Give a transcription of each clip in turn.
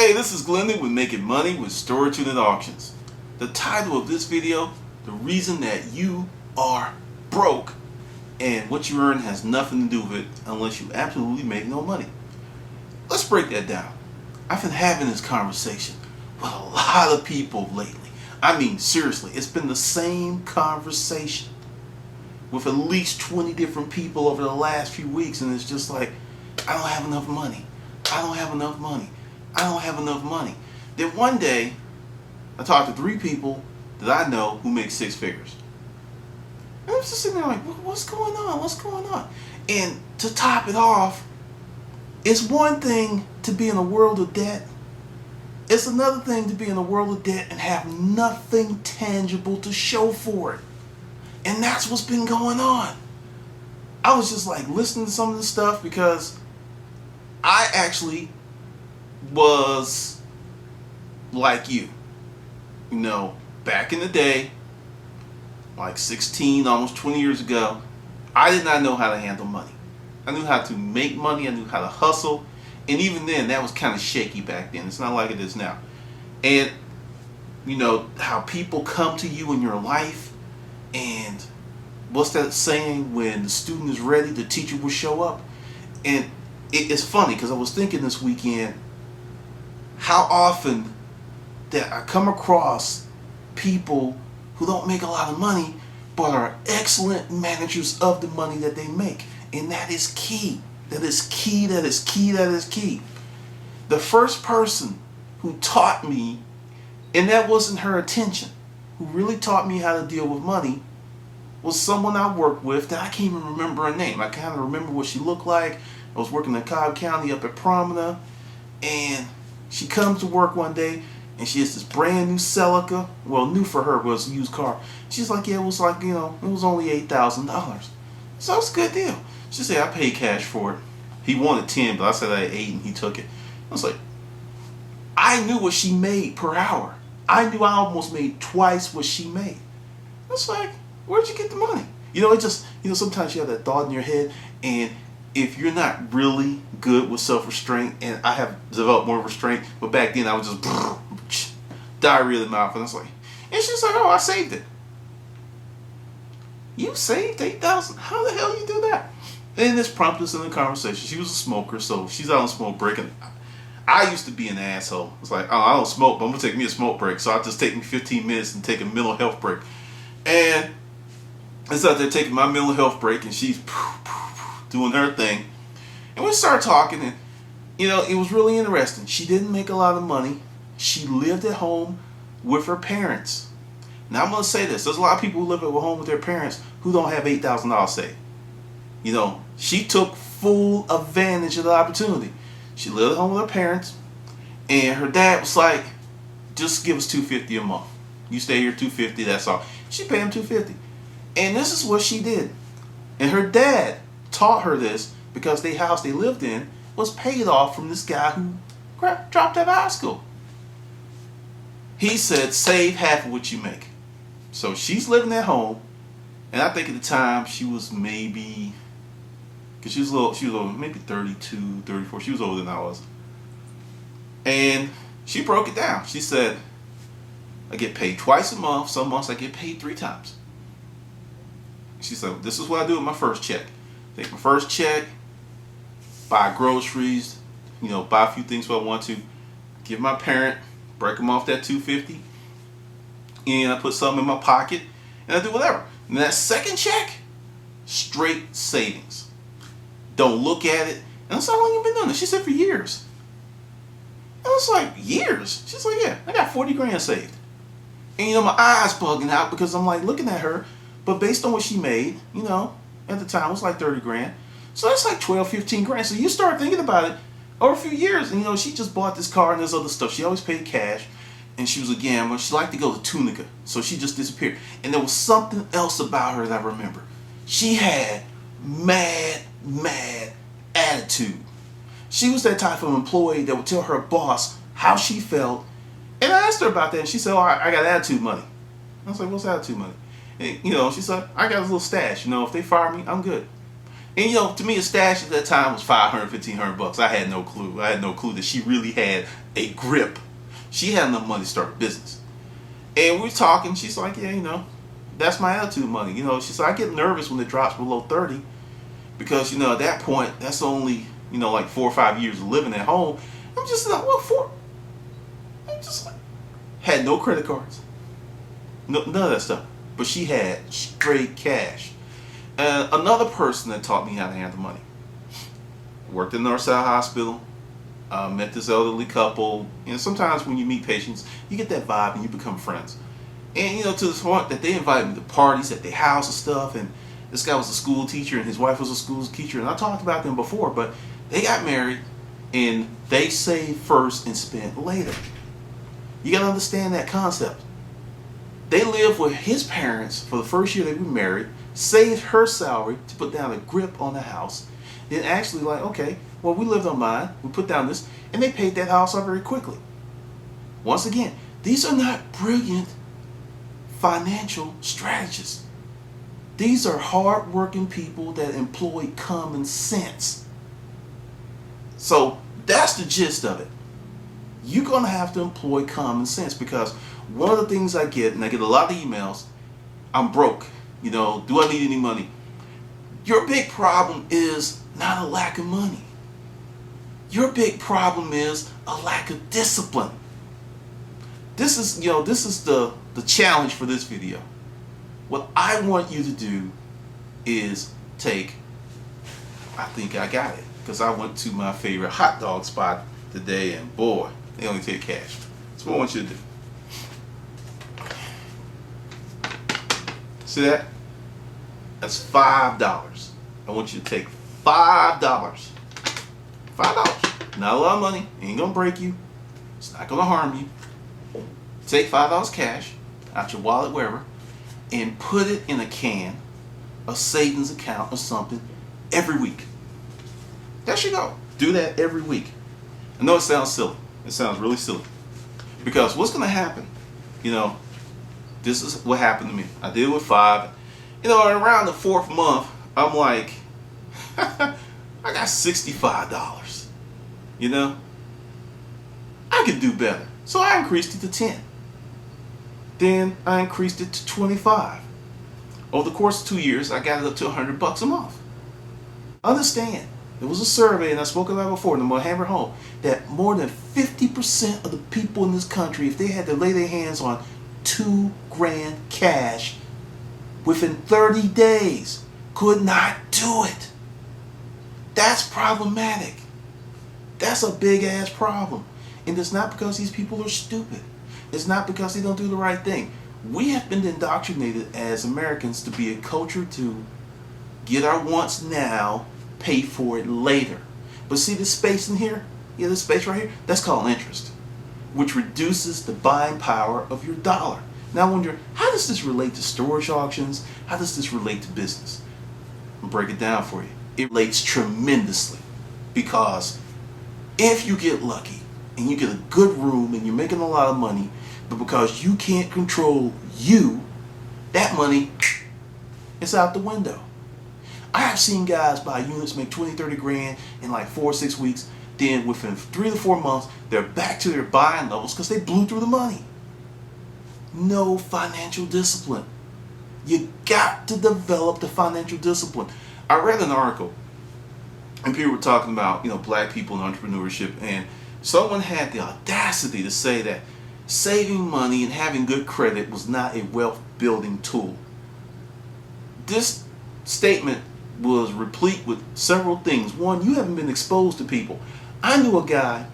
Hey, this is Glendon with Making Money with Storage Unit Auctions. The title of this video, the reason that you are broke and what you earn has nothing to do with it unless you absolutely make no money. Let's break that down. I've been having this conversation with a lot of people lately. I mean, seriously, it's been the same conversation with at least 20 different people over the last few weeks, and it's just like, I don't have enough money. I don't have enough money. I don't have enough money. Then one day, I talked to 3 people that I know who make 6 figures. And I'm just sitting there like, what's going on? What's going on? And to top it off, it's one thing to be in a world of debt. It's another thing to be in a world of debt and have nothing tangible to show for it. And that's what's been going on. I was just like listening to some of this stuff because I actually was like you know, back in the day, like 16, almost 20 years ago, I did not know how to handle money. I knew how to make money, I knew how to hustle, and even then, that was kind of shaky back then. It's not like it is now. And, you know, how people come to you in your life, and what's that saying, when the student is ready, the teacher will show up? And it's funny, because I was thinking this weekend, how often that I come across people who don't make a lot of money but are excellent managers of the money that they make. And that is key. That is key, that is key, that is key. The first person who taught me, and that wasn't her intention, who really taught me how to deal with money was someone I worked with that I can't even remember her name. I kind of remember what she looked like. I was working in Cobb County up at Promina, and she comes to work one day, and she has this brand new Celica. Well, new for her, was a used car. She's like, yeah, it was like, you know, it was only $8,000. So it's a good deal. She said, I paid cash for it. He wanted 10, but I said I had 8, and he took it. I was like, I knew what she made per hour. I knew I almost made twice what she made. I was like, where'd you get the money? You know, it just, you know, sometimes you have that thought in your head, and if you're not really good with self-restraint, and I have developed more restraint, but back then I was just diarrhea in the mouth, and I was like, and she's like, oh, I saved it. You saved $8,000? How the hell you do that? And this prompted us in the conversation. She was a smoker, so she's out on smoke break, and I used to be an asshole. It's like, oh, I don't smoke, but I'm gonna take me a smoke break, so I'll just take me 15 minutes and take a mental health break. And it's out there taking my mental health break, and she's doing her thing. And we started talking, and you know, it was really interesting. She didn't make a lot of money. She lived at home with her parents. Now I'm going to say this. There's a lot of people who live at home with their parents who don't have $8,000 saved. You know, she took full advantage of the opportunity. She lived at home with her parents, and her dad was like, just give us $250 a month. You stay here, $250, that's all. She paid him $250. And this is what she did. And her dad taught her this because the house they lived in was paid off from this guy who dropped out of high school. He said, save half of what you make. So she's living at home, and I think at the time she was maybe, because she was older, maybe 32, 34. She was older than I was. And she broke it down. She said, I get paid twice a month. Some months I get paid 3 times. She said, this is what I do with my first check. Take my first check, buy groceries, you know, buy a few things if I want to, give my parent, break them off that $250, and I put something in my pocket, and I do whatever. And that second check, straight savings. Don't look at it. And that's how long you've been doing it. She said for years. And I was like, years? She's like, yeah, I got 40 grand saved. And you know, my eyes bugging out because I'm like looking at her, but based on what she made, you know, at the time it was like 30 grand. So that's like 12, 15 grand. So you start thinking about it over a few years, and you know, she just bought this car and this other stuff. She always paid cash, and she was a gambler. She liked to go to Tunica, so she just disappeared. And there was something else about her that I remember. She had mad attitude. She was that type of employee that would tell her boss how she felt. And I asked her about that, and she said, oh, I got attitude money. I was like, what's attitude money? And, you know, she said, I got a little stash. You know, if they fire me, I'm good. And, you know, to me, a stash at that time was $500, $1,500. I had no clue. I had no clue that she really had a grip. She had enough money to start a business. And we're talking, she's like, yeah, that's my attitude with money. She's like, I get nervous when it drops below 30 because, at that point, that's only, like 4 or 5 years of living at home. I'm just like, what for? I'm just like, had no credit cards. No, none of that stuff. But she had straight cash. And another person that taught me how to handle money. Worked in Northside Hospital. Met this elderly couple. Sometimes when you meet patients, you get that vibe and you become friends. And to the point that they invited me to parties at their house and stuff. And this guy was a school teacher and his wife was a school teacher. And I talked about them before, but they got married and they saved first and spent later. You got to understand that concept. They lived with his parents for the first year they were married, saved her salary to put down a grip on the house, then actually like, okay, well, we lived on mine, we put down this, and they paid that house off very quickly. Once again, these are not brilliant financial strategists. These are hard-working people that employ common sense. So that's the gist of it. You're going to have to employ common sense because one of the things I get, and I get a lot of emails, I'm broke. Do I need any money? Your big problem is not a lack of money. Your big problem is a lack of discipline. This is the challenge for this video. What I want you to do is take, I think I got it, because I went to my favorite hot dog spot today, and boy, they only take cash. That's what I want you to do. See that? That's $5. I want you to take $5. $5. Not a lot of money. Ain't gonna break you. It's not gonna harm you. Take $5 cash out your wallet, wherever, and put it in a can, a savings account or something, every week. There you go. Do that every week. I know it sounds silly. It sounds really silly. Because what's gonna happen? This is what happened to me. I did it with 5. Around the 4th month, I'm like, I got $65. I could do better. So I increased it to 10. Then I increased it to 25. Over the course of 2 years, I got it up to $100 a month. Understand, there was a survey, and I spoke about it before, and I'm going to hammer home, that more than 50% of the people in this country, if they had to lay their hands on $2,000 cash within 30 days, could not do it. That's problematic. That's a big ass problem. And it's not because these people are stupid. It's not because they don't do the right thing. We have been indoctrinated as Americans to be a culture to get our wants now, pay for it later. But see this space in here? Yeah, this space right here? That's called interest, which reduces the buying power of your dollar. Now I wonder, how does this relate to storage auctions? How does this relate to business? I'll break it down for you. It relates tremendously, because if you get lucky and you get a good room and you're making a lot of money, but because you can't control you, that money is out the window. I have seen guys buy units, make 20, 30 grand in like 4 or 6 weeks. Then within 3 to 4 months, they're back to their buying levels because they blew through the money. No financial discipline. You got to develop the financial discipline. I read an article and people were talking about, black people in entrepreneurship, and someone had the audacity to say that saving money and having good credit was not a wealth building tool. This statement was replete with several things. One, you haven't been exposed to people. I knew a guy,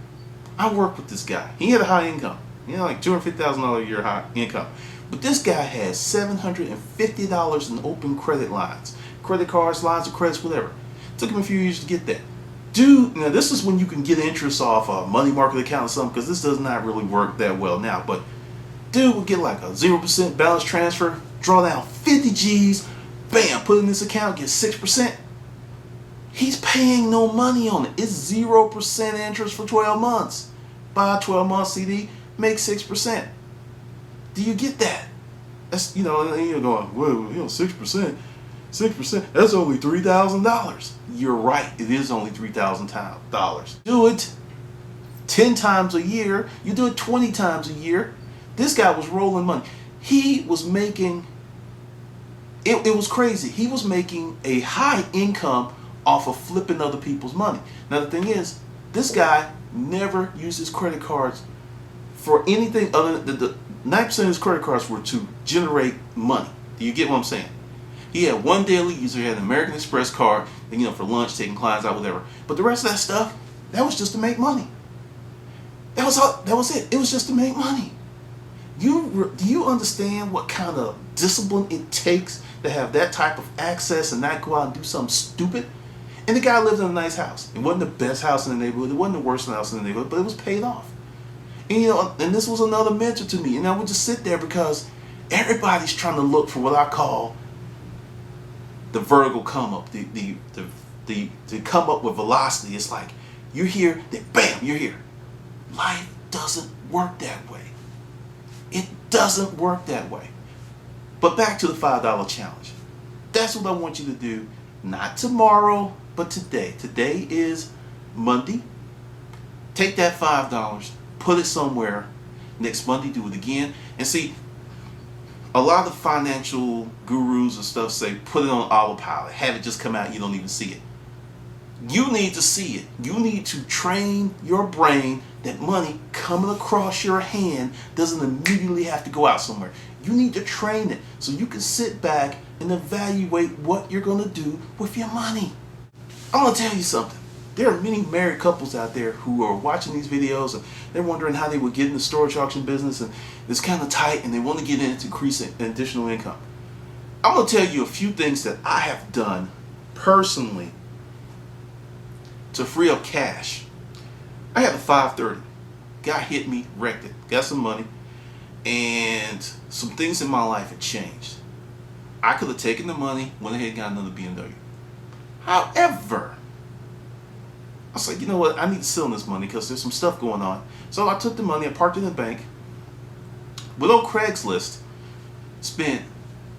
I worked with this guy. He had a high income, like $250,000 a year high income. But this guy had $750 in open credit lines, credit cards, lines of credits, whatever. Took him a few years to get that. Dude, now this is when you can get interest off a money market account or something, because this does not really work that well now. But dude would get like a 0% balance transfer, draw down 50 G's, bam, put in this account, get 6%. He's paying no money on it. It's 0% interest for 12 months. Buy a 12-month CD, make 6%. Do you get that? That's, and you're going, whoa, 6%, that's only $3,000. You're right, it is only $3,000. Do it. 10 times a year. You do it 20 times a year. This guy was rolling money. He was making, it was crazy. He was making a high income off of flipping other people's money. Now the thing is, this guy never used his credit cards for anything other than the 90% of his credit cards were to generate money. Do you get what I'm saying? He had one daily user. He had an American Express card, and, for lunch, taking clients out, whatever. But the rest of that stuff, that was just to make money. That was all. That was it. It was just to make money. Do you understand what kind of discipline it takes to have that type of access and not go out and do something stupid? And the guy lived in a nice house. It wasn't the best house in the neighborhood. It wasn't the worst house in the neighborhood, but it was paid off. And and this was another mentor to me. And I would just sit there because everybody's trying to look for what I call the vertical come up, the come up with velocity. It's like you're here, then bam, you're here. Life doesn't work that way. It doesn't work that way. But back to the $5 challenge. That's what I want you to do. Not tomorrow, but today. Today is Monday. Take that $5, put it somewhere. Next Monday, do it again. And see, a lot of financial gurus and stuff say put it on autopilot. Have it just come out, you don't even see it. You need to see it. You need to train your brain that money coming across your hand doesn't immediately have to go out somewhere. You need to train it so you can sit back and evaluate what you're going to do with your money. I'm going to tell you something. There are many married couples out there who are watching these videos and they're wondering how they would get in the storage auction business, and it's kind of tight and they want to get into increasing additional income. I'm going to tell you a few things that I have done personally to free up cash. I had a 530. Guy hit me, wrecked it, got some money, and some things in my life had changed. I could have taken the money, went ahead and got another BMW. However, I was like, you know what, I need to sit on this money because there's some stuff going on. So I took the money, I parked it in the bank, went on Craigslist, spent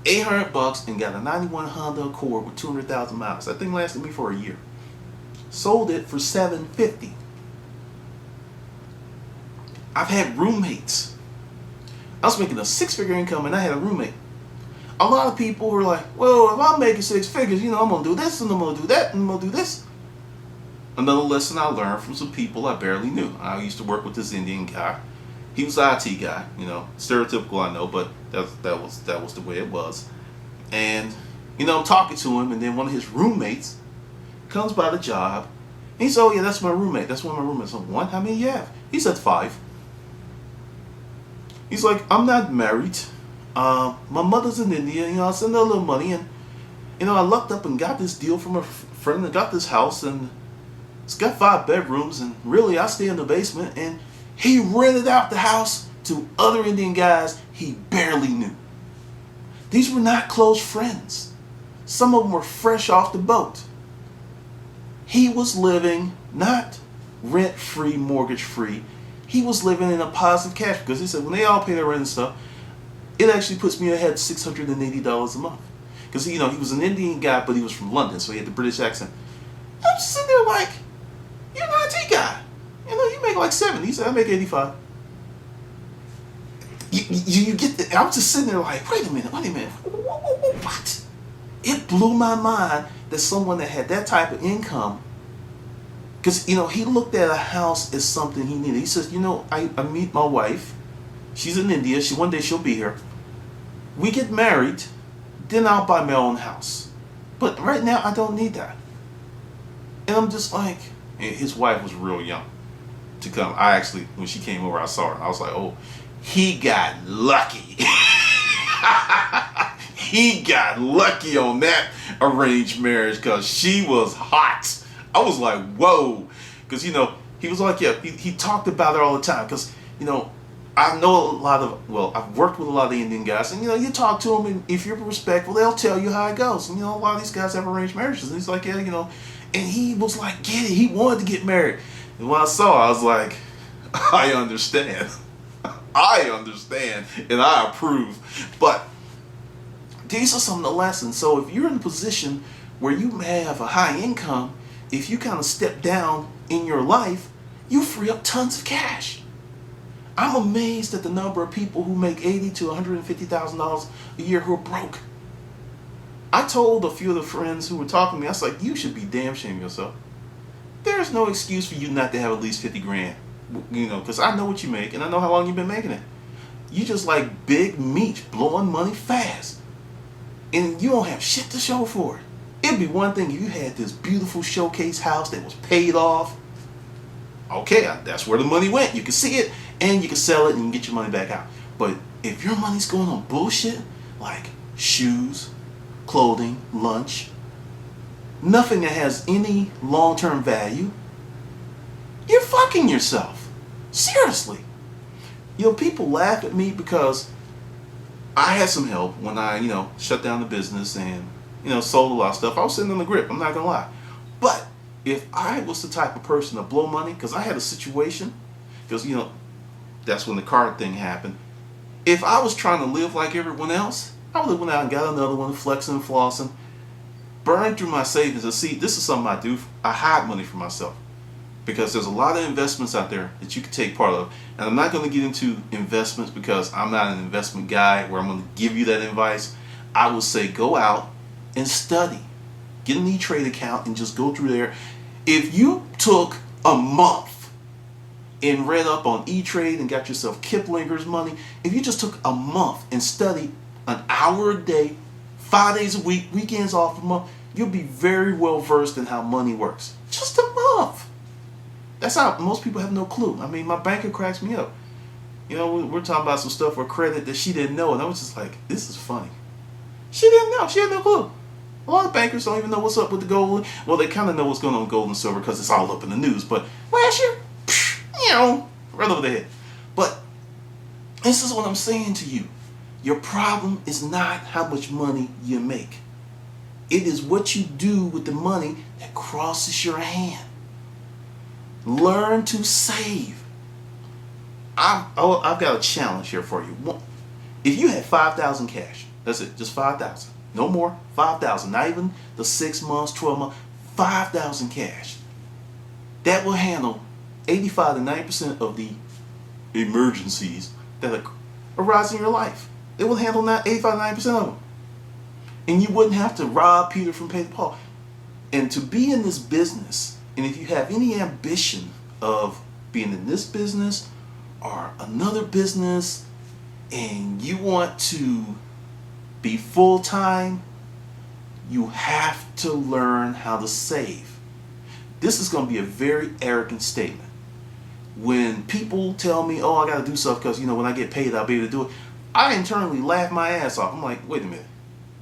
$800 and got a 91 Honda Accord with 200,000 miles. That thing lasted me for a year. Sold it for $750. I've had roommates. I was making a 6-figure income and I had a roommate. A lot of people were like, well, if I'm making 6 figures, I'm going to do this and I'm going to do that and I'm going to do this. Another lesson I learned from some people I barely knew. I used to work with this Indian guy. He was an IT guy, stereotypical, I know, but that was the way it was. And, I'm talking to him, and then one of his roommates comes by the job. And he said, oh yeah, that's my roommate. That's one of my roommates. I'm like, what? How many you have? He said 5. He's like, I'm not married. My mother's in India. I send her a little money, and I lucked up and got this deal from a friend and got this house, and it's got 5 bedrooms, and really I stay in the basement. And he rented out the house to other Indian guys he barely knew. These were not close friends. Some of them were fresh off the boat. He was living not rent-free, mortgage-free. He was living in a positive cash, because he said when they all pay their rent and stuff, it actually puts me ahead $680 a month. Because he was an Indian guy, but he was from London, so he had the British accent. I'm just sitting there like, you're an IT guy. You make like 70. He said, I make 85. You get the, I'm just sitting there like, wait a minute. What? It blew my mind that someone that had that type of income, because, he looked at a house as something he needed. He says, I meet my wife. She's in India. One day she'll be here. We get married. Then I'll buy my own house. But right now, I don't need that. And I'm just like, and his wife was real young to come. When she came over, I saw her. I was like, oh, he got lucky. He got lucky on that arranged marriage because she was hot. I was like, whoa. Because, he was like, yeah, he talked about her all the time. Because, I know I've worked with a lot of Indian guys. And, you talk to them, and if you're respectful, they'll tell you how it goes. And, a lot of these guys have arranged marriages. And he's like, yeah, and he was like, get it. He wanted to get married. And when I saw, I was like, I understand. I understand. And I approve. But these are some of the lessons. So if you're in a position where you have a high income, if you kind of step down in your life, you free up tons of cash. I'm amazed at the number of people who make $80,000 to $150,000 a year who are broke. I told a few of the friends who were talking to me, I was like, you should be damn ashamed of yourself. There's no excuse for you not to have at least 50 grand. Because I know what you make and I know how long you've been making it. You just like big meat, blowing money fast. And you don't have shit to show for it. It'd be one thing if you had this beautiful showcase house that was paid off. Okay, that's where the money went. You can see it and you can sell it and you can get your money back out. But if your money's going on bullshit like shoes, clothing, lunch, nothing that has any long-term value, you're fucking yourself. Seriously. People laugh at me because I had some help when I, shut down the business and, sold a lot of stuff. I was sitting on the grip, I'm not gonna lie. But if I was the type of person to blow money, because I had a situation, because, that's when the card thing happened. If I was trying to live like everyone else, I would have went out and got another one, flexing and flossing, burned through my savings. And see, this is something I do. I hide money for myself because there's a lot of investments out there that you can take part of. And I'm not going to get into investments because I'm not an investment guy where I'm going to give you that advice. I would say go out and study. Get an E-Trade account and just go through there. If you took a month and read up on E-Trade and got yourself Kiplinger's money, if you just took a month and studied an hour a day, 5 days a week, weekends off a month, you'll be very well versed in how money works. Just a month. That's how most people have no clue. I mean, my banker cracks me up. We're talking about some stuff for credit that she didn't know, and I was just like, this is funny. She didn't know. She had no clue. A lot of bankers don't even know what's up with the gold. Well, they kind of know what's going on with gold and silver because it's all up in the news. But last year, right over the head. But this is what I'm saying to you. Your problem is not how much money you make. It is what you do with the money that crosses your hand. Learn to save. I've got a challenge here for you. If you had 5,000 cash, that's it, just 5,000. No more, 5,000. Not even the 6 months, 12 months, 5,000 cash. That will handle 85 to 90% of the emergencies that arise in your life. It will handle 85 to 90% of them. And you wouldn't have to rob Peter from paying Paul. And to be in this business, and if you have any ambition of being in this business or another business, and you want to be full-time, you have to learn how to save. This is going to be a very arrogant statement. When people tell me, oh, I got to do stuff because, when I get paid, I'll be able to do it, I internally laugh my ass off. I'm like, wait a minute.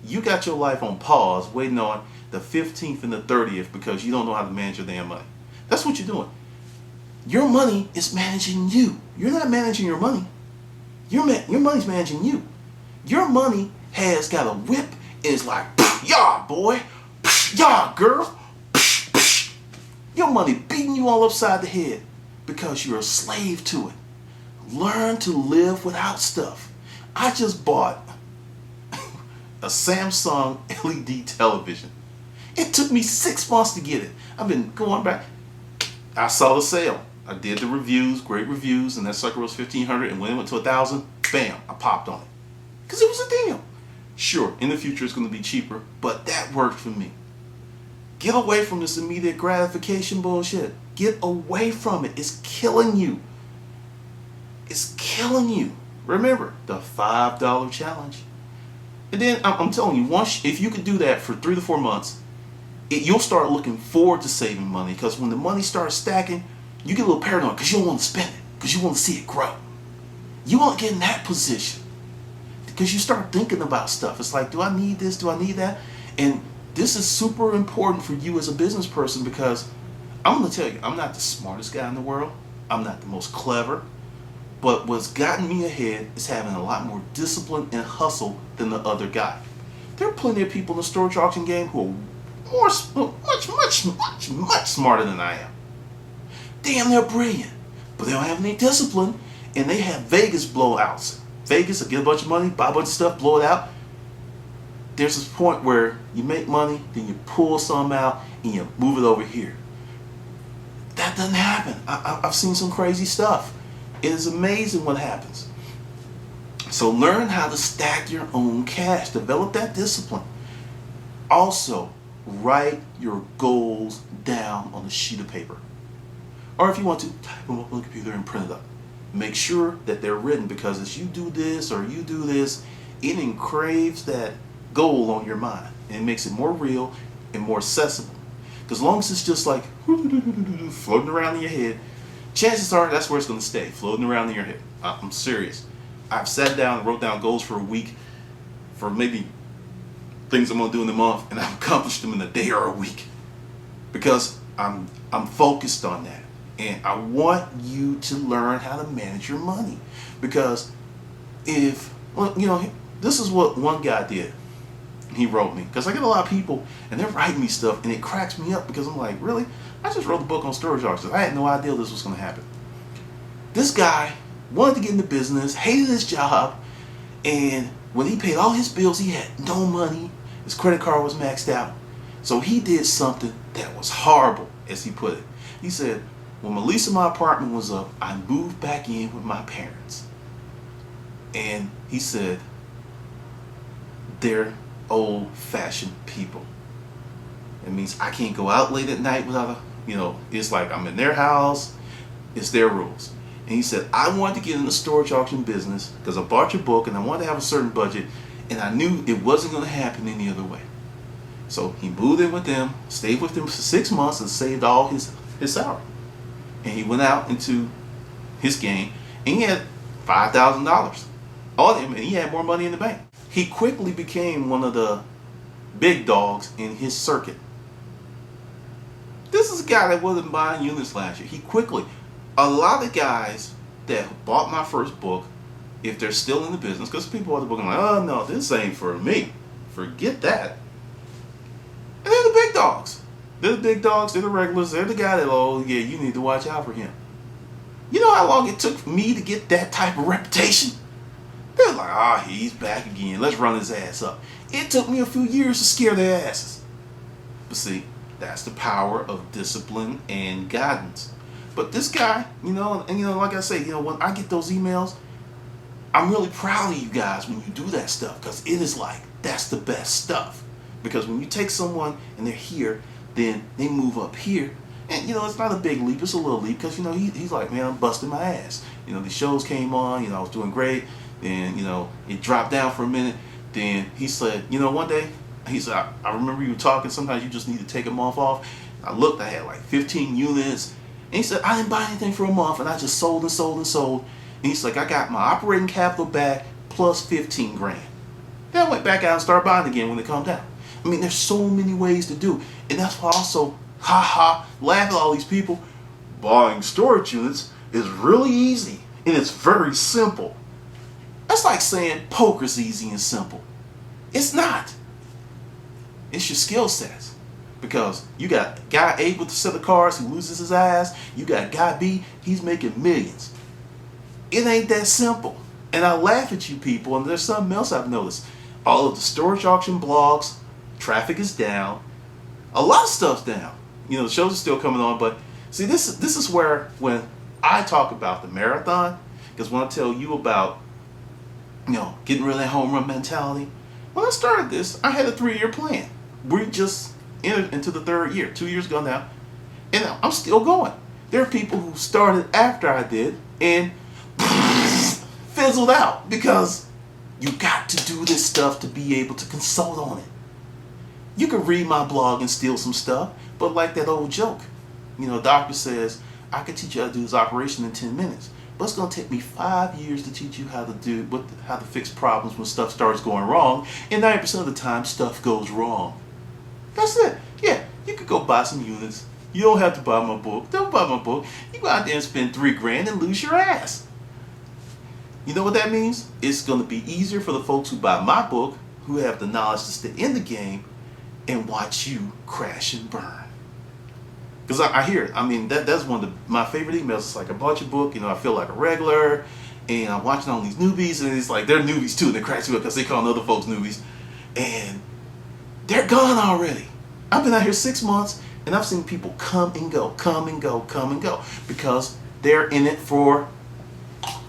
You got your life on pause waiting on the 15th and the 30th because you don't know how to manage your damn money. That's what you're doing. Your money is managing you. You're not managing your money. Your money's managing you. Your money has got a whip and it's like, yeah, boy, yeah, girl. Your money beating you all upside the head because you're a slave to it. Learn to live without stuff. I just bought a Samsung LED television. It took me 6 months to get it. I've been going back. I saw the sale. I did the reviews, great reviews, and that sucker was $1,500, and when it went to $1,000, bam, I popped on it. Because it was a deal. Sure, in the future it's going to be cheaper, but that worked for me. Get away from this immediate gratification bullshit. Get away from it. It's killing you. It's killing you. Remember, the $5 challenge. And then, I'm telling you, if you could do that for 3 to 4 months, you'll start looking forward to saving money. Because when the money starts stacking, you get a little paranoid because you don't want to spend it. Because you want to see it grow. You want to get in that position. Because you start thinking about stuff. It's like, do I need this? Do I need that? And this is super important for you as a business person because I'm going to tell you, I'm not the smartest guy in the world. I'm not the most clever. But what's gotten me ahead is having a lot more discipline and hustle than the other guy. There are plenty of people in the storage auction game who are much smarter than I am. Damn, they're brilliant. But they don't have any discipline, and they have Vegas blowouts. Vegas will get a bunch of money, buy a bunch of stuff, blow it out. There's this point where you make money, then you pull some out, and you move it over here. that doesn't happen. I've seen some crazy stuff. It is amazing what happens. So learn how to stack your own cash. Develop that discipline. Also, write your goals down on a sheet of paper. Or if you want to, type them up on the computer and print it up. Make sure that they're written, because as you do this or you do this, it engraves that goal on your mind. And it makes it more real and more accessible. Because as long as it's just like floating around in your head, chances are that's where it's going to stay, floating around in your head. I'm serious. I've sat down and wrote down goals for a week, for maybe things I'm going to do in a month, and I've accomplished them in a day or a week, because I'm focused on that. And I want you to learn how to manage your money, because this is what one guy did. He wrote me, because I get a lot of people and they're writing me stuff, and it cracks me up, because I'm like, really? I just wrote a book on storage auctions. I had no idea this was going to happen. This guy wanted to get into business, hated his job, and when he paid all his bills, he had no money. His credit card was maxed out. So he did something that was horrible, as he put it. He said, when my lease in my apartment was up, I moved back in with my parents. And he said, they're old-fashioned people. It means I can't go out late at night without it's like I'm in their house. It's their rules. And he said, I wanted to get in the storage auction business because I bought your book and I wanted to have a certain budget, and I knew it wasn't going to happen any other way. So he moved in with them, stayed with them for 6 months, and saved all his salary. And he went out into his game, and he had $5,000 on him, and he had more money in the bank. He quickly became one of the big dogs in his circuit. This is a guy that wasn't buying units last year. A lot of guys that bought my first book, if they're still in the business, because people bought the book and like, oh no, this ain't for me. Forget that. And they're the big dogs. They're the big dogs, they're the regulars, they're the guy that, oh yeah, you need to watch out for him. You know how long it took for me to get that type of reputation? They're like, he's back again, let's run his ass up. It took me a few years to scare their asses. But see, that's the power of discipline and guidance. But this guy, like I say, when I get those emails, I'm really proud of you guys when you do that stuff, because it is like, that's the best stuff. Because when you take someone and they're here, then they move up here. And, it's not a big leap, it's a little leap, because, he's like, man, I'm busting my ass. The shows came on, I was doing great. Then, it dropped down for a minute. Then he said, one day, he said, I remember you talking, sometimes you just need to take a month off. I looked, I had like 15 units. And he said, I didn't buy anything for a month, and I just sold and sold and sold. And he's like, I got my operating capital back plus 15 grand. Then I went back out and started buying again when it calmed down. I mean, there's so many ways to do. And that's why I also, laugh at all these people. Buying storage units is really easy, and it's very simple. That's like saying poker's easy and simple. It's not. It's your skill sets. Because you got guy A with the set of cards who loses his ass. You got guy B, he's making millions. It ain't that simple. And I laugh at you people, and there's something else I've noticed. All of the storage auction blogs, traffic is down. A lot of stuff's down. The shows are still coming on, but see, this is where when I talk about the marathon, because when I tell you about, getting rid of that home run mentality, when I started this, I had a 3-year plan. We just entered into the 3rd year, 2 years ago now, and I'm still going. There are people who started after I did and fizzled out, because you got to do this stuff to be able to consult on it. You can read my blog and steal some stuff, but like that old joke, a doctor says, I can teach you how to do this operation in 10 minutes, but it's going to take me 5 years to teach you how to fix problems when stuff starts going wrong, and 90% of the time stuff goes wrong. That's it. Yeah, you could go buy some units. You don't have to buy my book. Don't buy my book. You go out there and spend $3 grand and lose your ass. You know what that means? It's going to be easier for the folks who buy my book, who have the knowledge to stay in the game and watch you crash and burn. Because I hear it. I mean, that's one of my favorite emails. It's like, I bought your book, I feel like a regular, and I'm watching all these newbies, and it's like, they're newbies too. They crash me up because they call other folks newbies. And they're gone already. I've been out here 6 months, And I've seen people come and go, come and go, come and go, because they're in it for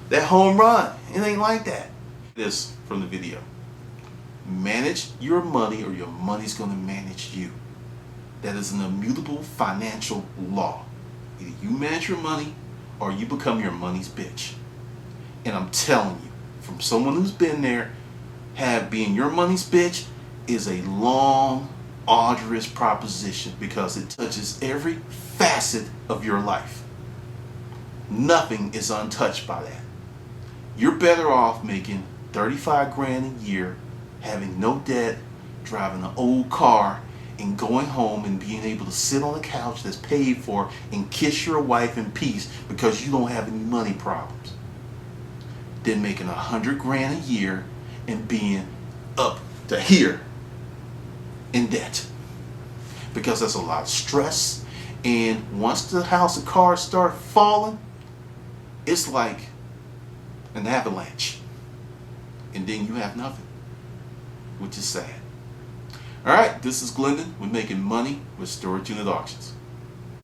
that home run. It ain't like that. This from the video. Manage your money or your money's going to manage you. That is an immutable financial law. Either you manage your money or you become your money's bitch. And I'm telling you, from someone who's been there, being your money's bitch is a long, arduous proposition because it touches every facet of your life. Nothing is untouched by that. You're better off making 35 grand a year, having no debt, driving an old car, and going home and being able to sit on a couch that's paid for and kiss your wife in peace because you don't have any money problems, than making 100 grand a year and being up to here in debt. Because that's a lot of stress, and once the house of cards start falling, it's like an avalanche, and then you have nothing, which is sad. Alright, this is Glendon with Making Money with Storage Unit Auctions.